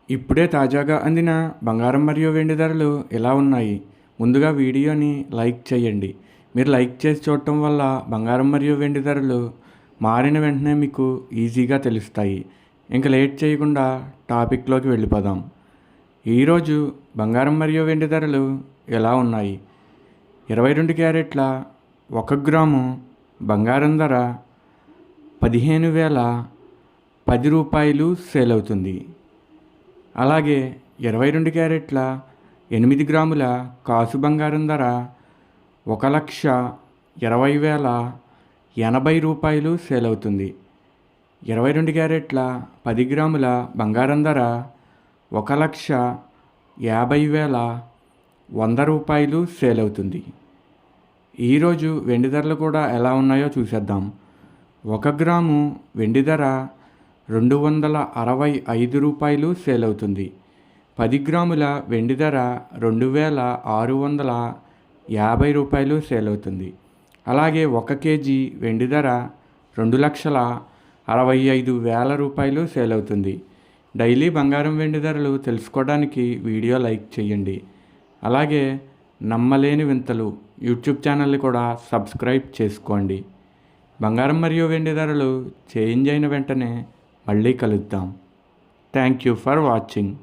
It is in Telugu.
ఇప్పుడే తాజాగా అందిన బంగారం మరియు వెండి ధరలు ఎలా ఉన్నాయి? ముందుగా వీడియోని లైక్ చేయండి. మీరు లైక్ చేసి చూడటం వల్ల బంగారం మరియు వెండి ధరలు మారిన వెంటనే మీకు ఈజీగా తెలుస్తాయి. ఇంకా లేట్ చేయకుండా టాపిక్లోకి వెళ్ళిపోదాం. ఈరోజు బంగారం మరియు వెండి ధరలు ఎలా ఉన్నాయి? 22 క్యారెట్ల 1 గ్రాము బంగారం ధర 15,010 రూపాయలు సేల్ అవుతుంది. అలాగే 22 క్యారెట్ల 8 గ్రాముల కాసు బంగారం ధర 1,20,80 రూపాయలు సేల్ అవుతుంది. 22 క్యారెట్ల 10 గ్రాముల బంగారం ధర 1,50,100 రూపాయలు సేల్ అవుతుంది. ఈరోజు వెండి ధరలు కూడా ఎలా ఉన్నాయో చూసేద్దాం. 1 గ్రాము వెండి ధర 265 రూపాయలు సేల్ అవుతుంది. 10 గ్రాముల వెండి ధర 2,650 రూపాయలు సేల్ అవుతుంది. అలాగే 1 కేజీ వెండి ధర 2,65,000 రూపాయలు సేల్ అవుతుంది. డైలీ బంగారం వెండి ధరలు తెలుసుకోవడానికి వీడియో లైక్ చేయండి. అలాగే నమ్మలేని వింతలు యూట్యూబ్ ఛానల్ని కూడా సబ్స్క్రైబ్ చేసుకోండి. బంగారం మరియు వెండి ధరలు చేంజ్ అయిన వెంటనే మళ్ళీ కలుద్దాం. Thank you for watching.